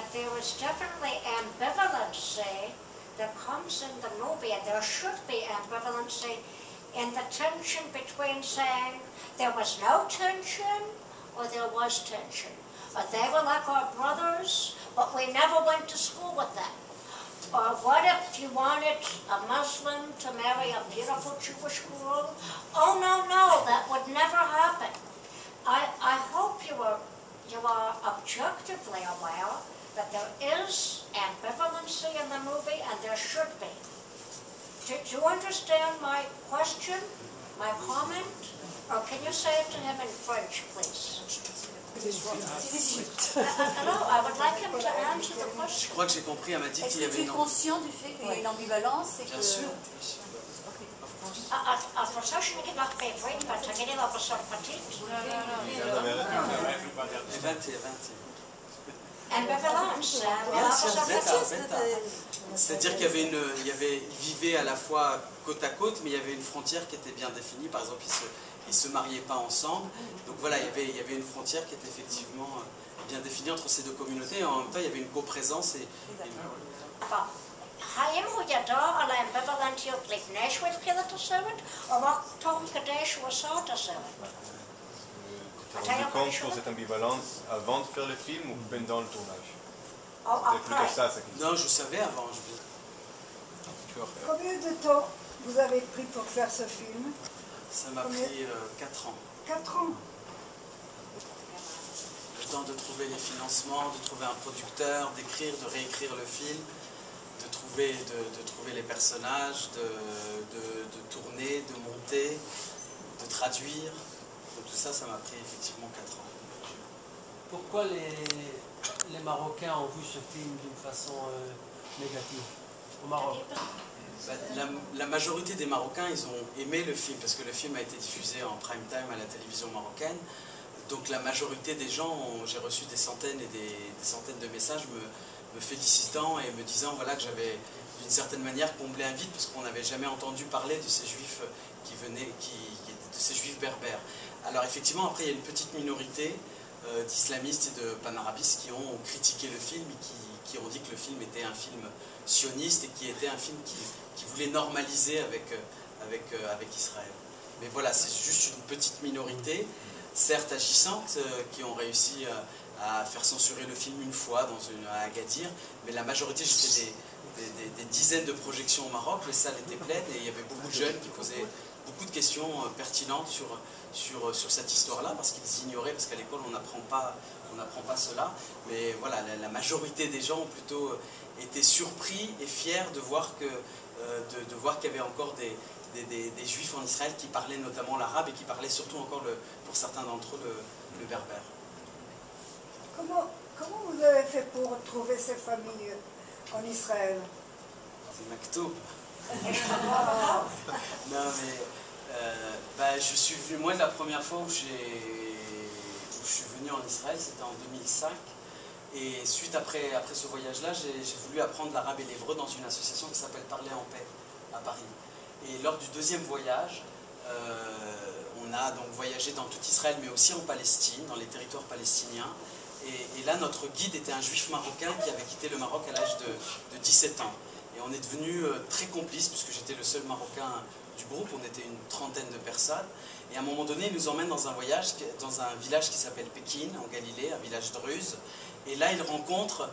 that there is definitely ambivalency that comes in the movie, and there should be ambivalency in the tension between saying there was no tension or there was tension. Or they were like our brothers, but we never went to school with them. Or what if you wanted a Muslim to marry a beautiful Jewish girl? Oh, no, no, that would never happen. I hope you are objectively aware that there is ambivalency in the movie, and there should be. Do you understand my question, my comment? Or can you say it to him in French, please? No, I would like him to answer the question. Je crois que j'ai compris, elle m'a dit qu'il y Est-ce que avait tu es conscient du fait qu'il y a une ambivalence et Bien que... sûr. Als we zo niet nog bij vrienden, want dan gaan we op een soort partie. Ambivalence. C'est-à-dire qu'il ils vivaient à la fois côte à côte, mais il y avait une frontière qui était bien définie. Par exemple, ils se mariaient pas ensemble. Donc voilà, il y avait une frontière qui était effectivement bien définie entre ces deux communautés. Et en même temps, il y avait une coprésence. Haim hoe je daar alle ambivalentie op ligt Nashville killen te zeggen, of ook toch een cadeau zo te zeggen? Tu t'es rendu compte pour cette ambivalence avant de faire le film ou pendant le tournage? Oh, C'était plutôt ça, sa question. Non, je savais avant. Combien de temps vous avez pris pour faire ce film? Ça m'a pris 4 ans. 4 ans. Le temps de trouver les financements, de trouver un producteur, d'écrire, de réécrire le film, de trouver les personnages, de tourner, de monter, de traduire. Donc tout ça, ça m'a pris effectivement 4 ans. Pourquoi les Marocains ont vu ce film d'une façon négative au Maroc? La majorité des Marocains, ils ont aimé le film parce que le film a été diffusé en prime time à la télévision marocaine. Donc la majorité des gens, j'ai reçu des centaines et des centaines de messages me félicitant et me disant voilà, que j'avais d'une certaine manière comblé un vide parce qu'on n'avait jamais entendu parler de ces juifs de ces juifs berbères. Alors effectivement, après il y a une petite minorité d'islamistes et de panarabistes qui ont critiqué le film et qui ont dit que le film était un film sioniste et qui était un film qui voulait normaliser avec Israël. Mais voilà, c'est juste une petite minorité, certes agissante, qui ont réussi à faire censurer le film une fois à Agadir, mais la majorité, j'ai fait des dizaines de projections au Maroc, les salles étaient pleines et il y avait beaucoup de jeunes qui posaient beaucoup de questions pertinentes sur cette histoire-là, parce qu'ils ignoraient, parce qu'à l'école on n'apprend pas cela, mais voilà, la majorité des gens ont plutôt été surpris et fiers de voir qu'il y avait encore des juifs en Israël qui parlaient notamment l'arabe et qui parlaient surtout encore, pour certains d'entre eux, le berbère. Comment vous avez fait pour trouver ces familles en Israël? C'est Maktoub. Non mais je suis venu, moi la première fois où je suis venu en Israël, c'était en 2005. Et suite après ce voyage-là, j'ai voulu apprendre l'arabe et l'hébreu dans une association qui s'appelle Parler en paix à Paris. Et lors du deuxième voyage, on a donc voyagé dans tout Israël, mais aussi en Palestine, dans les territoires palestiniens. Et là, notre guide était un juif marocain qui avait quitté le Maroc à l'âge de 17 ans. Et on est devenus très complices, puisque j'étais le seul Marocain du groupe, on était une trentaine de personnes. Et à un moment donné, il nous emmène dans un village qui s'appelle Pékin, en Galilée, un village druze. Et là, il rencontre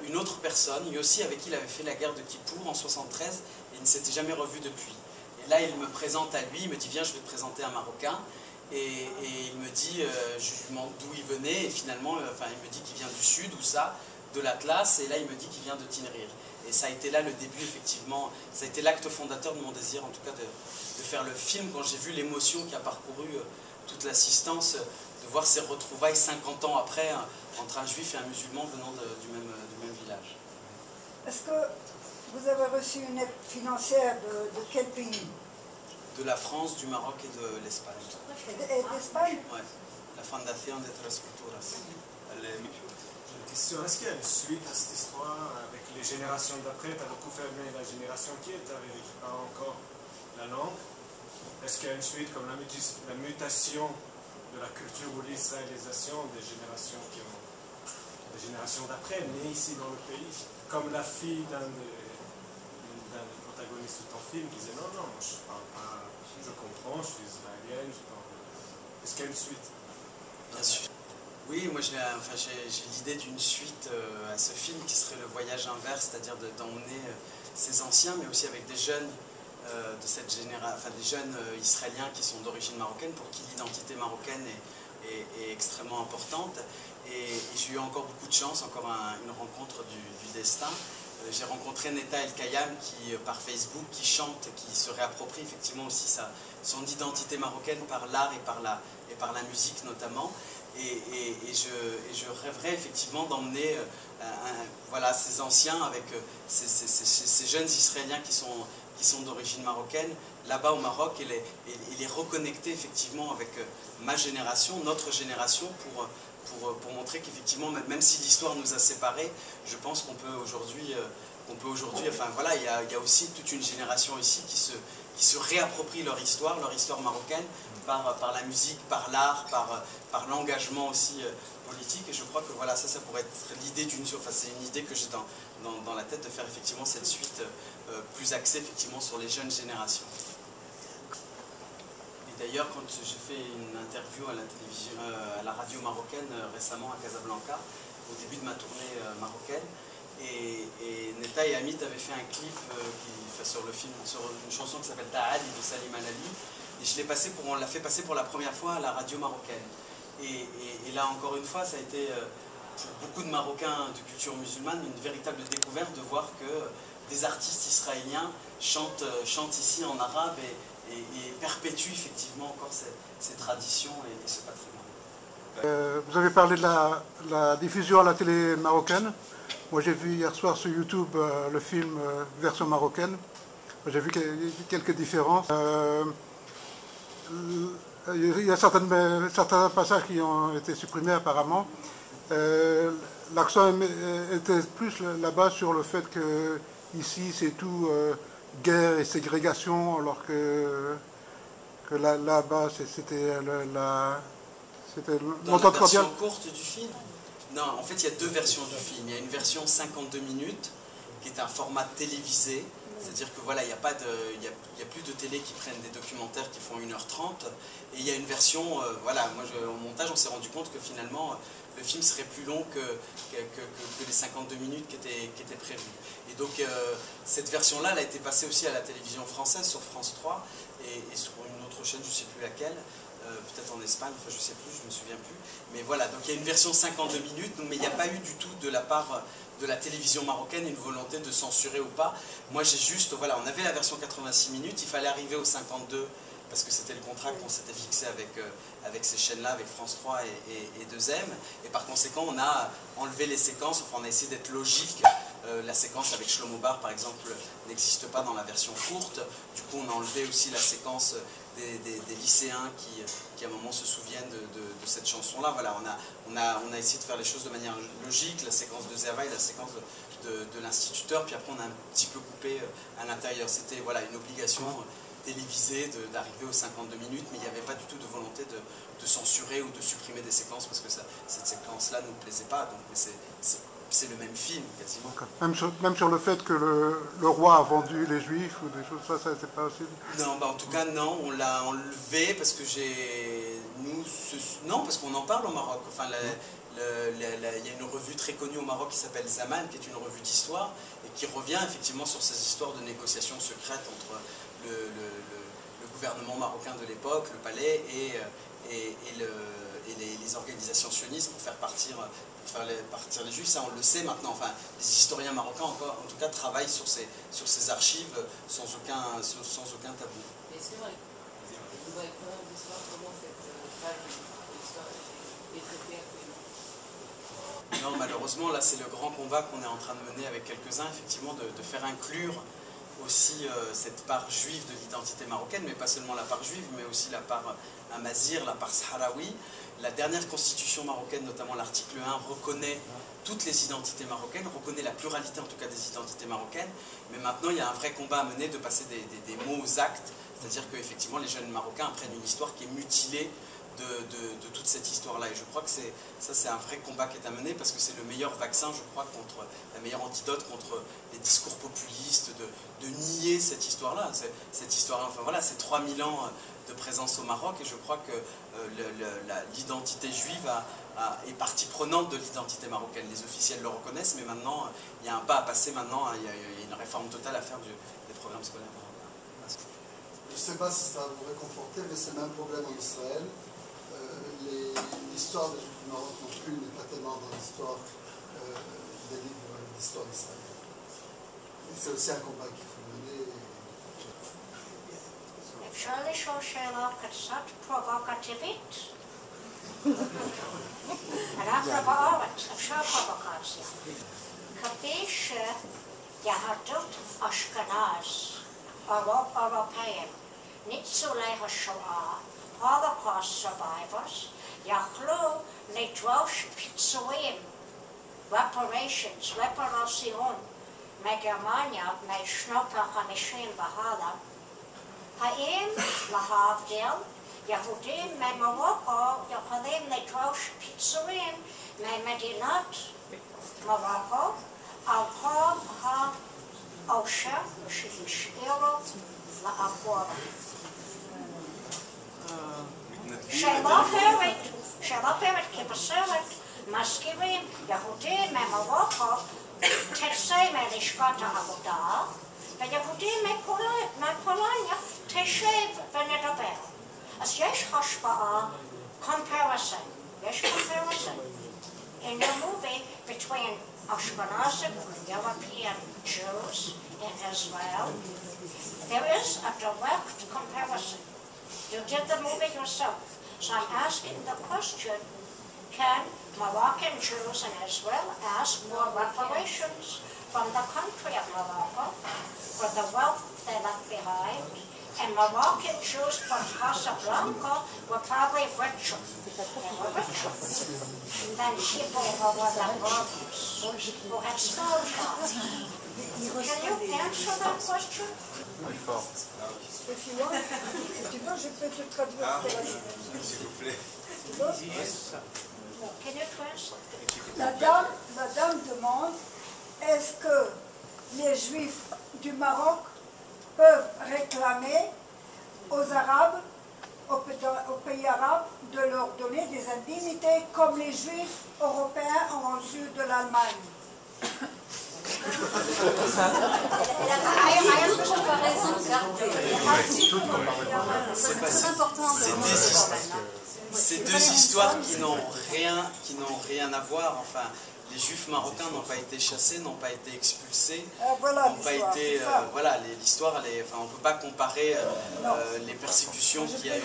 une autre personne, lui aussi, avec qui il avait fait la guerre de Kippour en 73, et il ne s'était jamais revu depuis. Et là, il me présente à lui, il me dit « Viens, je vais te présenter un Marocain ». Et il me dit, je lui demande d'où il venait, et finalement, il me dit qu'il vient du sud, ou ça, de l'Atlas, et là, il me dit qu'il vient de Tinrir. Et ça a été là le début, effectivement, ça a été l'acte fondateur de mon désir, en tout cas, de faire le film, quand j'ai vu l'émotion qui a parcouru toute l'assistance, de voir ces retrouvailles 50 ans après, entre un juif et un musulman venant du même village. Est-ce que vous avez reçu une aide financière de quel pays? De la France, du Maroc et de l'Espagne. Et d'Espagne? Oui, la Fundación de Tres Culturas. Une question, est-ce qu'il y a une suite à cette histoire avec les générations d'après? Tu as beaucoup fermé la génération qui parle encore la langue. Est-ce qu'il y a une suite comme la mutation de la culture ou l'israélisation des générations qui ont des générations d'après, nés ici dans le pays, comme la fille d'un des protagonistes de ton film disait non, moi je parle pas, je comprends, je suis israélienne, je parle. Est-ce qu'il y a une suite? Bien sûr. Oui, moi j'ai l'idée d'une suite à ce film qui serait le voyage inverse, c'est-à-dire d'emmener ces anciens, mais aussi avec des jeunes de cette génération, des jeunes israéliens qui sont d'origine marocaine, pour qui l'identité marocaine est extrêmement importante. Et j'ai eu encore beaucoup de chance, encore une rencontre du destin. J'ai rencontré Neta El-Kayam qui, par Facebook, qui chante, qui se réapproprie effectivement aussi son identité marocaine par l'art et par la musique notamment. Et je rêverais effectivement d'emmener voilà, ces anciens avec ces jeunes Israéliens qui sont d'origine marocaine là-bas au Maroc et les reconnecter effectivement avec ma génération, notre génération, pour montrer qu'effectivement, même si l'histoire nous a séparés, je pense qu'on peut aujourd'hui, enfin voilà, il y a aussi toute une génération ici qui se réapproprie leur histoire marocaine, par la musique, par l'art, par l'engagement aussi politique. Et je crois que voilà, ça pourrait être l'idée c'est une idée que j'ai dans la tête, de faire effectivement cette suite plus axée effectivement sur les jeunes générations. Et d'ailleurs, quand j'ai fait une interview à la télévision, à la radio marocaine récemment à Casablanca, au début de ma tournée marocaine, et Neta et Amit avaient fait un clip sur le film, sur une chanson qui s'appelle Ta'ali de Salim Alali, et on l'a fait passer pour la première fois à la radio marocaine. Et là encore une fois, ça a été pour beaucoup de Marocains de culture musulmane une véritable découverte de voir que des artistes israéliens chantent ici en arabe et perpétuent effectivement encore ces traditions et ce patrimoine. Vous avez parlé de la diffusion à la télé marocaine. Moi j'ai vu hier soir sur YouTube le film version marocaine. J'ai vu quelques différences. Il y a certains passages qui ont été supprimés apparemment. L'accent était plus là-bas sur le fait que ici c'est tout guerre et ségrégation, alors que là-bas c'était dans la version courte du film. Non, en fait il y a deux versions du film. Il y a une version 52 minutes qui est un format télévisé. C'est-à-dire que voilà, il n'y a plus de télé qui prennent des documentaires qui font 1h30. Et il y a une version, voilà, moi au montage on s'est rendu compte que finalement le film serait plus long que les 52 minutes qui étaient prévues. Et donc cette version-là, elle a été passée aussi à la télévision française sur France 3 et sur une autre chaîne, je ne sais plus laquelle, peut-être en Espagne, enfin je ne sais plus, je ne me souviens plus. Mais voilà, donc il y a une version 52 minutes, mais il n'y a pas eu du tout de la part de la télévision marocaine une volonté de censurer ou pas. Moi j'ai juste, voilà, on avait la version 86 minutes, il fallait arriver au 52 parce que c'était le contrat qu'on s'était fixé avec ces chaînes-là, avec France 3 et 2M, et par conséquent on a enlevé les séquences, enfin on a essayé d'être logique. La séquence avec Shlomo Bar par exemple n'existe pas dans la version courte, du coup on a enlevé aussi la séquence des lycéens qui à un moment se souviennent de cette chanson-là. Voilà, on a essayé de faire les choses de manière logique, la séquence de Zerva et la séquence de l'instituteur, puis après on a un petit peu coupé à l'intérieur. C'était voilà, une obligation télévisée d'arriver aux 52 minutes, mais il n'y avait pas du tout de volonté de censurer ou de supprimer des séquences, parce que cette séquence-là ne nous plaisait pas, donc c'est le même film quasiment. Même sur le fait que le roi a vendu les juifs ou des choses, ça c'est pas aussi... Non, en tout cas non, on l'a enlevé parce que non, parce qu'on en parle au Maroc. Enfin, il y a une revue très connue au Maroc qui s'appelle Zaman, qui est une revue d'histoire et qui revient effectivement sur ces histoires de négociations secrètes entre le gouvernement marocain de l'époque, le palais et les organisations sionistes pour faire partir les juifs. Ça on le sait maintenant, enfin les historiens marocains encore, en tout cas travaillent sur ces archives sans aucun tabou. Mais c'est vrai, on voit quand même l'histoire, comment cette page de l'histoire est traitée actuellement. Non, malheureusement là c'est le grand combat qu'on est en train de mener avec quelques-uns, effectivement de faire inclure aussi cette part juive de l'identité marocaine, mais pas seulement la part juive, mais aussi la part amazigh, la part sahraoui. La dernière constitution marocaine, notamment l'article 1, reconnaît toutes les identités marocaines, reconnaît la pluralité en tout cas des identités marocaines, mais maintenant il y a un vrai combat à mener de passer des mots aux actes, c'est-à-dire qu'effectivement les jeunes Marocains apprennent une histoire qui est mutilée de toute cette histoire-là. Et je crois que c'est un vrai combat qui est à mener, parce que c'est le meilleur vaccin, je crois, contre la meilleure antidote contre les discours populistes, de nier cette histoire-là. Cette histoire-là, enfin voilà, c'est 3000 ans de présence au Maroc, et je crois que l'identité juive est partie prenante de l'identité marocaine. Les officiels le reconnaissent, mais maintenant, il y a un pas à passer maintenant, il y a une réforme totale à faire des programmes scolaires marocains. Je ne sais pas si ça va vous réconforter, mais c'est le même problème en Israël. L'histoire des Juifs du Maroc non plus n'est pas tellement dans l'histoire des livres d'histoire d'Israël. Et c'est aussi un combat qu'il faut mener. אפשר לשאול שאלה קצת פרובוקטיבית? אנחנו בארץ, אפשר פרובוקציה. כפי שיהדות אשכנז, אירופאים, ניצולי השואה, Holocaust survivors, יכלו לדרוש פיצויים, reparations, reparacion, מגרמניה משנות ה-50 והלאה. האם להבדיל, יהודים ממרוקו יכולים לדרוש פיצויים ממדינת מרוקו על כל העושר שהשאירו לאחור? שאלה אחרת, כי בסרט מזכירים יהודים ממרוקו תצא מלשכת העבודה, ויהודים מפולניה תשב ונדבר. אז יש השפעה, comparison, יש comparison. In the movie between Ashkenazi European Jews in Israel, there is a direct comparison. You did the movie yourself. So I'm asking the question, can Moroccan Jews in Israel ask for reparations from the country of Morocco for the wealth they left behind? And Moroccan Jews from Casablanca were probably richer. They were richer than people who were the Barbers, who had stone shops. Can you answer that question? Si tu veux, je peux te traduire. S'il vous plaît. Can you translate? La dame demande, est-ce que les Juifs du Maroc peuvent réclamer aux Arabes, aux pays arabes, de leur donner des indemnités comme les Juifs européens ont reçu de l'Allemagne? C'est deux histoires qui n'ont rien à voir. Enfin, les Juifs marocains n'ont pas été chassés, n'ont pas été expulsés, n'ont pas été. Voilà, l'histoire, enfin, on ne peut pas comparer les persécutions qu'il y a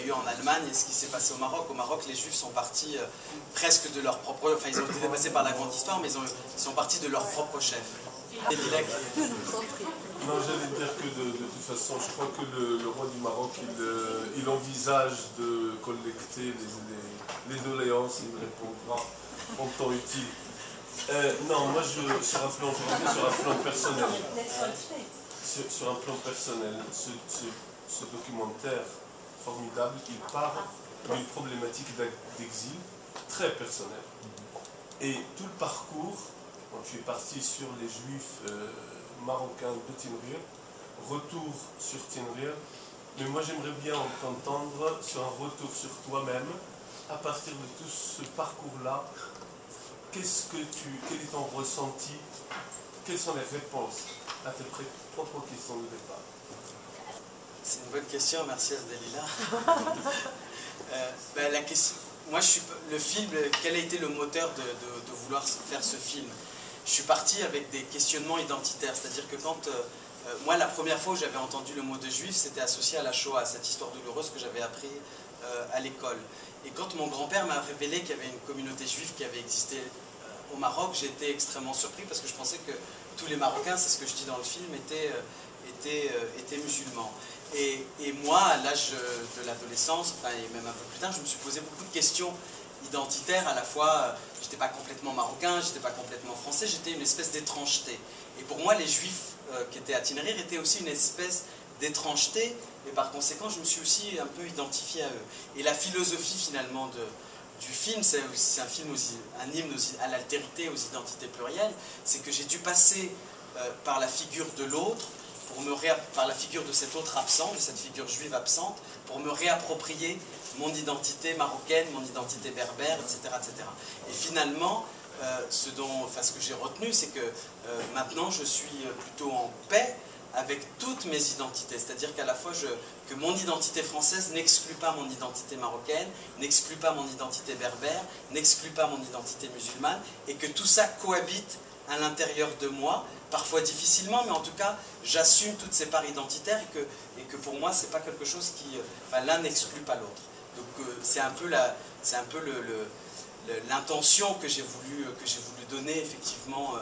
eu en Allemagne et ce qui s'est passé au Maroc. Au Maroc, les Juifs sont partis presque de leur propre. Enfin, ils ont été dépassés par la grande histoire, mais ils sont partis de leur propre chef. Non, j'allais dire que de toute façon, je crois que le roi du Maroc, il envisage de collecter les doléances, il me répondra en temps utile. Non, moi, sur un plan personnel, ce documentaire formidable, il parle d'une problématique d'exil très personnelle. Et tout le parcours, je suis parti sur les Juifs marocains de Tinrir, retour sur Tinrir, mais moi j'aimerais bien t'entendre sur un retour sur toi-même, à partir de tout ce parcours-là, quel est ton ressenti, quelles sont les réponses à tes propres questions de départ? C'est une bonne question, merci Abdelila. La question, moi le film, quel a été le moteur de vouloir faire ce film? Je suis parti avec des questionnements identitaires, c'est-à-dire que quand, moi la première fois où j'avais entendu le mot de juif, c'était associé à la Shoah, à cette histoire douloureuse que j'avais appris à l'école. Et quand mon grand-père m'a révélé qu'il y avait une communauté juive qui avait existé au Maroc, j'ai été extrêmement surpris parce que je pensais que tous les Marocains, c'est ce que je dis dans le film, étaient musulmans. Et moi, à l'âge de l'adolescence, enfin, et même un peu plus tard, je me suis posé beaucoup de questions identitaire, à la fois, j'étais pas complètement marocain, j'étais pas complètement français, j'étais une espèce d'étrangeté. Et pour moi, les Juifs qui étaient à Tinrir étaient aussi une espèce d'étrangeté, et par conséquent, je me suis aussi un peu identifié à eux. Et la philosophie, finalement, du film, c'est un film, un hymne à l'altérité, aux identités plurielles, c'est que j'ai dû passer par la figure de l'autre, par la figure de cet autre absent, de cette figure juive absente, pour me réapproprier mon identité marocaine, mon identité berbère, etc. etc. Et finalement, ce que j'ai retenu, c'est que maintenant je suis plutôt en paix avec toutes mes identités. C'est-à-dire qu'à la fois que mon identité française n'exclut pas mon identité marocaine, n'exclut pas mon identité berbère, n'exclut pas mon identité musulmane, et que tout ça cohabite à l'intérieur de moi, parfois difficilement, mais en tout cas, j'assume toutes ces parts identitaires et que pour moi, c'est pas quelque chose qui... l'un n'exclut pas l'autre. Donc c'est un peu l'intention que j'ai voulu donner effectivement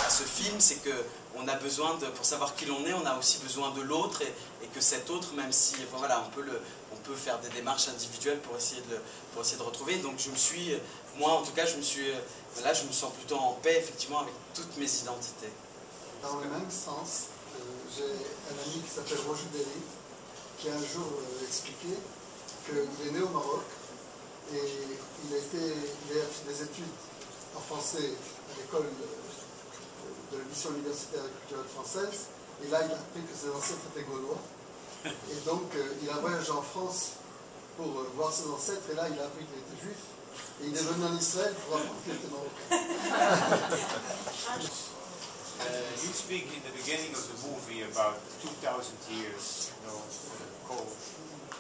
à ce film, c'est qu'on a besoin pour savoir qui l'on est, on a aussi besoin de l'autre, et que cet autre, même si voilà, on peut faire des démarches individuelles pour essayer de retrouver. Donc moi en tout cas, je me sens plutôt en paix effectivement avec toutes mes identités. Dans le même sens, j'ai un ami qui s'appelle Roger Dely, qui a un jour expliqué qu'il est né au Maroc et il a fait des études en français à l'école de la mission universitaire et culturelle française, et là il a appris que ses ancêtres étaient gaulois, et donc il a voyagé en France pour voir ses ancêtres, et là il a appris qu'il était juif, et il est venu en Israël pour apprendre qu'il était marocain. You speak in the beginning of the movie about 2,000 years,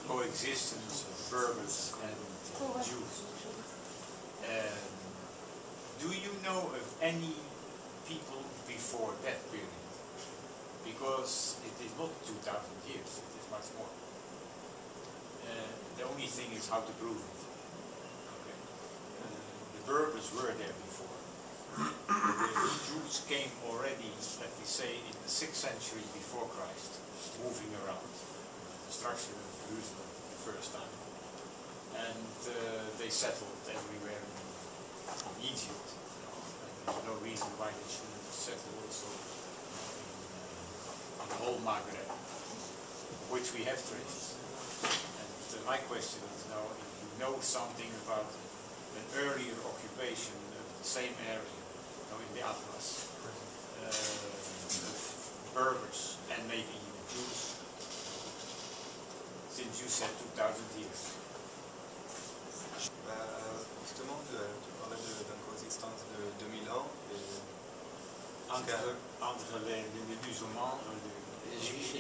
coexistence of Berbers and Jews. Do you know of any people before that period? Because it is not 2,000 years, it is much more. The only thing is how to prove it. Okay. The Berbers were there before. The Jews came already, let me say, in the 6th century before Christ, moving around. Destruction of Jerusalem the first time. And they settled everywhere in Egypt. And there's no reason why they shouldn't settle also in the whole Maghreb, which we have traces. And my question is now, if you know something about an earlier occupation of the same area, in the Atlas, Berbers and maybe even Jews, since you said 2,000 years. Justement, tu parlais d'une coexistence de 2000 ans. Entre les musulmans et les juifs.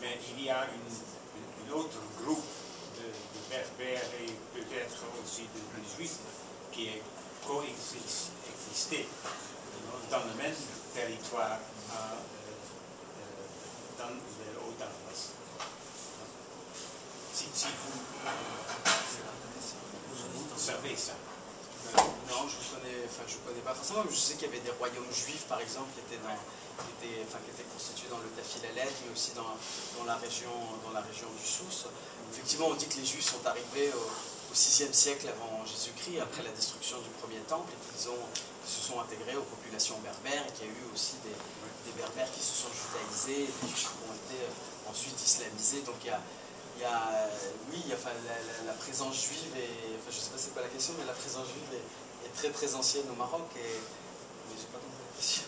Mais il y a une autre groupe de berbères et peut-être aussi de juifs qui est coexisté dans le même territoire dans le Haut-Atlas. Si vous savez ça. Non, je connais pas forcément, mais je sais qu'il y avait des royaumes juifs, par exemple, qui étaient constitués dans le Tafil-Aled, mais aussi dans la région du Souss. Effectivement, on dit que les Juifs sont arrivés au 6e siècle avant Jésus-Christ, après la destruction du premier temple, et qu'ils se sont intégrés aux populations berbères, et qu'il y a eu aussi des berbères qui se sont judaïsés, et des Juifs qui ont été ensuite islamisés. Donc la présence juive est, je ne sais pas c'est quoi la question, mais la présence juive est très très ancienne au Maroc, mais j'ai pas compris la question.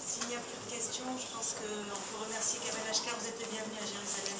S'il n'y a plus de questions, je pense qu'on peut remercier Kamel Ashkar, vous êtes les bienvenus à Jérusalem.